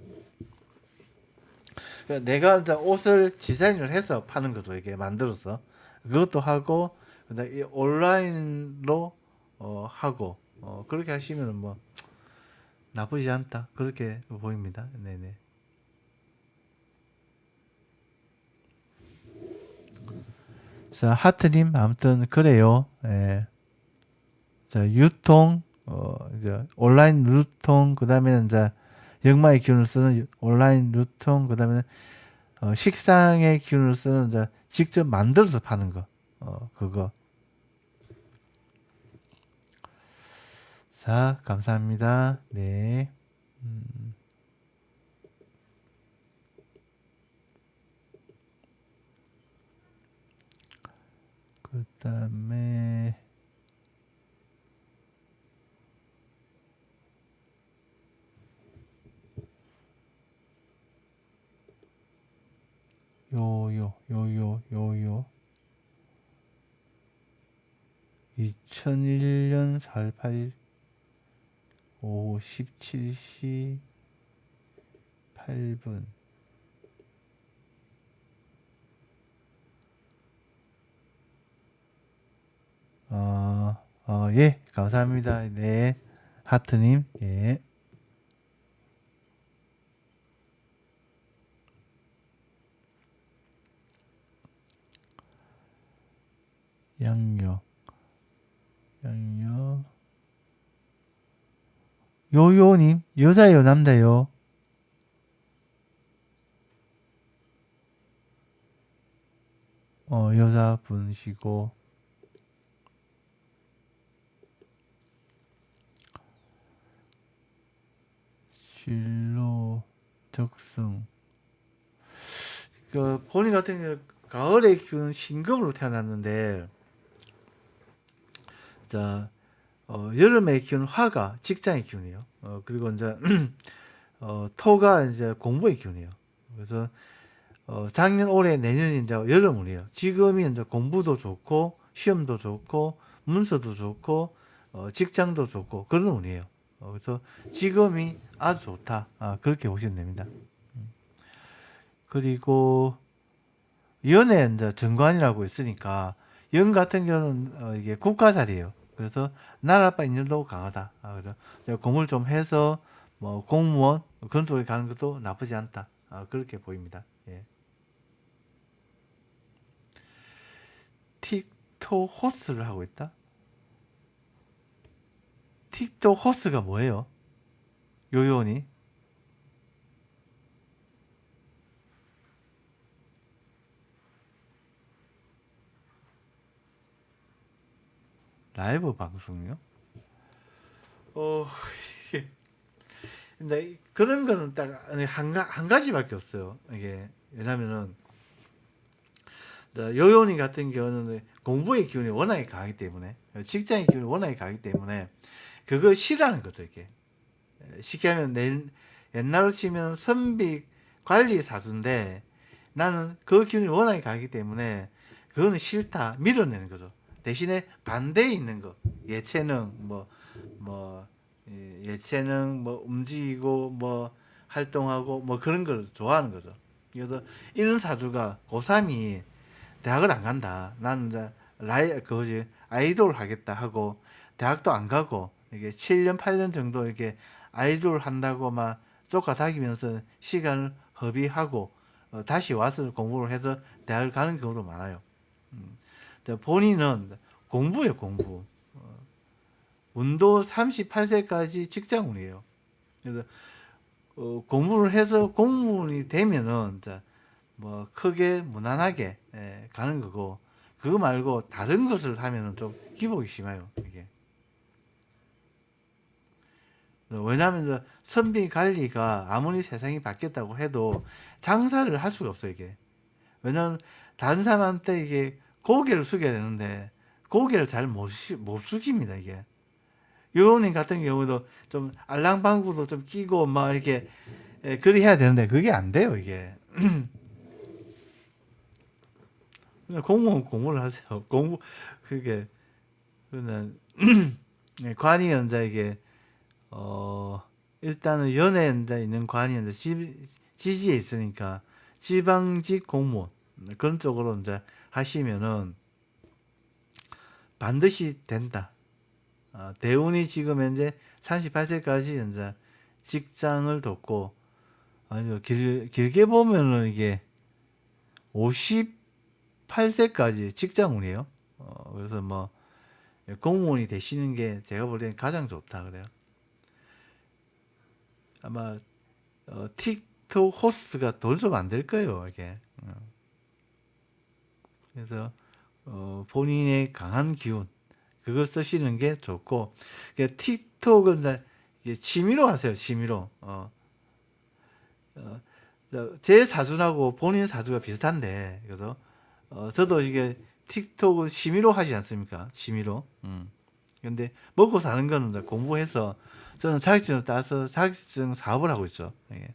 그러니까 내가 이제 옷을 디자인을 해서 파는 거죠. 이게 만들어서 그것도 하고, 그다음에 이 온라인로 하고, 그렇게 하시면 뭐 나쁘지 않다 그렇게 보입니다. 네네. 자, 하트님 아무튼 그래요. 예. 자, 유통, 이제 온라인 유통, 그다음에는 이제 역마의 기운을 쓰는 온라인 유통, 그다음에 식상의 기운을 쓰는 이제 직접 만들어서 파는 거, 그거. 자, 감사합니다. 네. 그다음에 요요 2001년 4월 8일 오후 17시 8분. 예, 감사합니다. 네, 하트님, 예. 양력, 요요님, 여자요, 남자요? 여자분이시고, 진로, 적승. 본인 같은 경우 가을에 키운 신금으로 태어났는데, 자, 여름에 키운 화가 직장의 기운이에요. 그리고 이제 토가 이제 공부의 기운이에요. 그래서 작년, 올해, 내년이 이제 여름운이에요. 지금이 이제 공부도 좋고 시험도 좋고 문서도 좋고 직장도 좋고 그런 운이에요. 그래서 지금이 아주 좋다. 그렇게 보시면 됩니다. 그리고 연에 이제 정관이라고 있으니까 연 같은 경우는 이게 국가살이에요. 그래서 나라빠 인연도 강하다. 그래서 공을 좀 해서 뭐 공무원 그런 쪽에 가는 것도 나쁘지 않다. 그렇게 보입니다. 예. 틱톡 호스를 하고 있다. 틱톡 호스가 뭐예요? 요요니? 라이브 방송이요? 어, 이게 근데 그런 거는 딱 한 가지밖에 없어요. 이게 왜냐면은 요요니 같은 경우는 공부의 기운이 워낙에 강하기 때문에 직장의 기운이 워낙에 강하기 때문에 그걸 싫어하는 거죠. 이게 쉽게 하면 옛날로 치면 선비 관리 사주인데 나는 그 기운이 워낙에 강하기 때문에 그거는 싫다 밀어내는 거죠. 대신에 반대에 있는 거 예체능 뭐 예체능 뭐 움직이고 뭐 활동하고 뭐 그런 걸 좋아하는 거죠. 그래서 이런 사주가 고3이 대학을 안 간다. 나는 이제 그거지 아이돌 하겠다 하고 대학도 안 가고 이게 7년 8년 정도 이렇게 아이돌 한다고 막 쫓아다니면서 시간을 허비하고 다시 와서 공부를 해서 대학을 가는 경우도 많아요. 음. 본인은 공부예요, 공부. 운도 38세까지 직장운이에요. 그래서 공부를 해서 공무원이 되면은 이제 뭐 크게 무난하게 가는 거고 그거 말고 다른 것을 하면은 좀 기복이 심해요. 이게 왜냐하면 선비 관리가 아무리 세상이 바뀌었다고 해도 장사를 할 수가 없어요. 이게 왜냐하면 다른 사람한테 이게 고개를 숙여야 되는데 고개를 잘 못 숙입니다. 이게 요원님 같은 경우도 좀 알랑방구도 좀 끼고 막 이렇게 그리 해야 되는데 그게 안 돼요. 이게 그냥 공무원 공부를 하세요. 공부 그게 그냥 관이 연자에게 일단은 연예 연자 있는 관이 연자 지지에 있으니까 지방직 공무원 그런 쪽으로 이제 하시면은 반드시 된다. 대운이 지금 현재 38세까지 이제 직장을 돕고 아니요 길게 보면은 이게 58세까지 직장운이에요. 그래서 뭐 공무원이 되시는 게 제가 볼 때는 가장 좋다 그래요. 아마 틱톡 호스트가 돈 좀 안 될 거예요 이게. 그래서 본인의 강한 기운 그걸 쓰시는 게 좋고 틱톡은 이제 취미로 하세요. 취미로. 어, 제 사주하고 본인 사주가 비슷한데 그래서 저도 이게 틱톡을 취미로 하지 않습니까? 취미로. 근데 먹고 사는 거는 이제 공부해서 저는 자격증을 따서 자격증 사업을 하고 있죠. 예.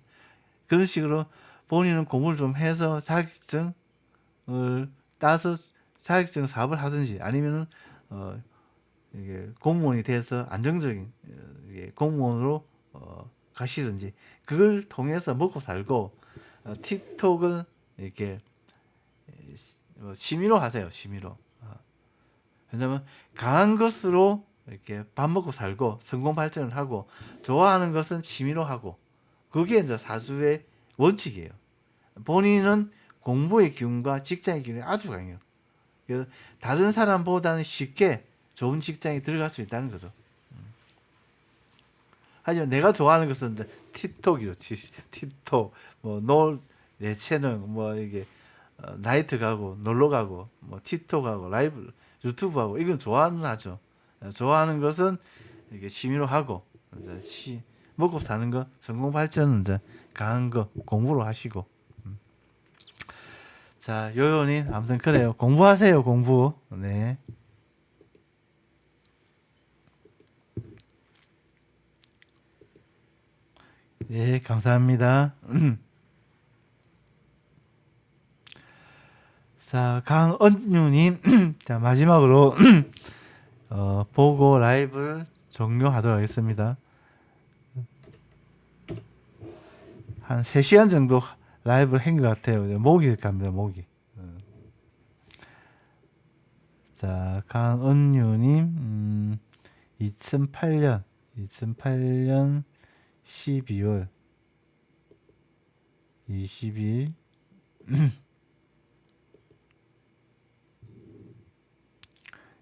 그런 식으로 본인은 공부를 좀 해서 자격증을 따서 자격증 사업을 하든지 아니면은 이게 공무원이 돼서 안정적인 이게 공무원으로 가시든지 그걸 통해서 먹고 살고 틱톡은 이렇게 취미로 하세요. 취미로. 왜냐면 강한 것으로 이렇게 밥 먹고 살고 성공 발전을 하고 좋아하는 것은 취미로 하고 그게 이제 사주의 원칙이에요. 본인은 공부의 기운과 직장의 기운이 아주 강해요. 그래서 다른 사람보다는 쉽게 좋은 직장에 들어갈 수 있다는 거죠. 하지만 내가 좋아하는 것은 이제 틱톡이죠. 틱톡, 예체능, 이게 나이트 가고 놀러 가고 틱톡 하고 라이브 유튜브 하고 이건 좋아하는 하죠. 좋아하는 것은 이게 취미로 하고 이제 먹고 사는 거 성공 발전은 이제 강한 거 공부로 하시고. 자, 요요님 아무튼 그래요. 공부하세요. 공부. 네. 예, 감사합니다. 자, 강언유님, 자, 마지막으로, 보고 라이브 종료하도록 하겠습니다. 한 3시간 정도 라이브를 한 것 같아요. 목이 갑니다, 목이. 자, 강언유님, 2008년 12월 20일,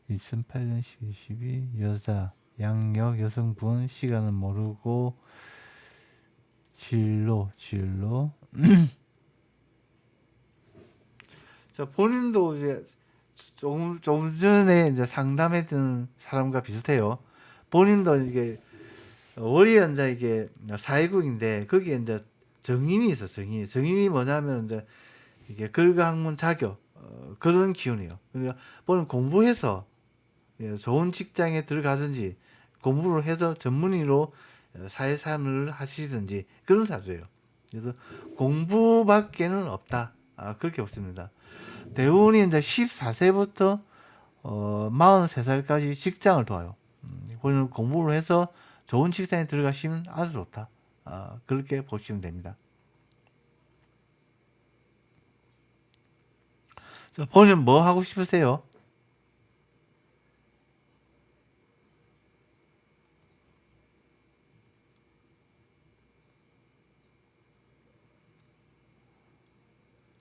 2008년 12일 여자 양력 여성분 시간은 모르고 진로 자 본인도 이제 조금 전에 이제 상담했던 사람과 비슷해요. 본인도 이게 월요연자 이게 사회국인데 거기에 이제 정인이 있어. 정인이 뭐냐면 이제 이게 글과학문 자격 그런 기운이에요. 그러니까 본인 공부해서 좋은 직장에 들어가든지 공부를 해서 전문의로 사회생활을 하시든지 그런 사주예요. 그래서 공부밖에는 없다. 그렇게 보십니다. 대운이 이제 14세부터 43살까지 직장을 도와요. 본인은 공부를 해서 좋은 직장에 들어가시면 아주 좋다. 그렇게 보시면 됩니다. 본인 뭐 하고 싶으세요?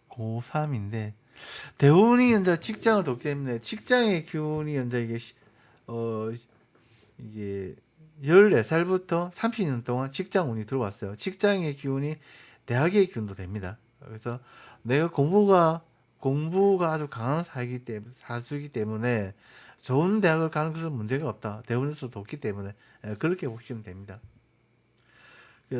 고3인데 대운이 이제 직장을 돕기 때문에 직장의 기운이 이제 이게 14살부터 30년 동안 직장 운이 들어왔어요. 직장의 기운이 대학의 기운도 됩니다. 그래서 내가 공부가 아주 강한 사주이기 때문에 좋은 대학을 가는 것은 문제가 없다. 대운에서 돕기 때문에 그렇게 보시면 됩니다.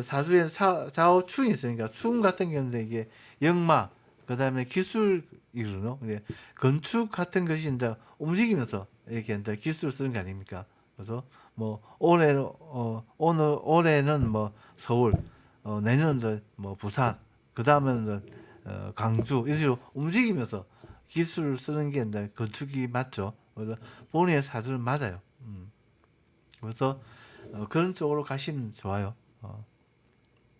사주에 좌우충이 있으니까 충 같은 경우는 이게 역마 그다음에 기술 이루노 건축 같은 것이 이제 움직이면서 이렇게 이제 기술을 쓰는 게 아닙니까? 그래서 올해는 서울, 내년은 이제 부산, 그 다음에는 강주 이런 식으로 움직이면서 기술을 쓰는 게 이제 건축이 맞죠. 그래서 본인의 사주는 맞아요. 그래서 그런 쪽으로 가시면 좋아요.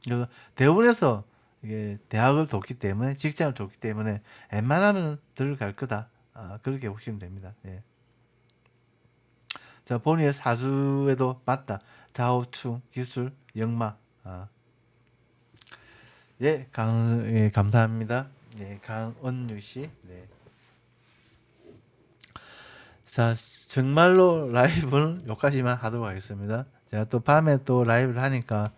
그래서 대원에서 이게 대학을 돕기 때문에 직장을 돕기 때문에 웬만하면 들어갈 거다. 그렇게 보시면 됩니다. 예. 자 본인의 사주에도 맞다. 좌우충, 기술, 역마. 예, 예, 감사합니다. 네, 강언유 씨. 네. 자, 정말로 라이브는 여기까지만 하도록 하겠습니다. 제가 또 밤에 또 라이브를 하니까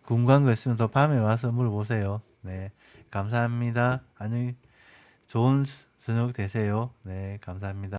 궁금한 거 있으면 또 밤에 와서 물어보세요. 네, 감사합니다. 안녕히 좋은 저녁 되세요. 네, 감사합니다.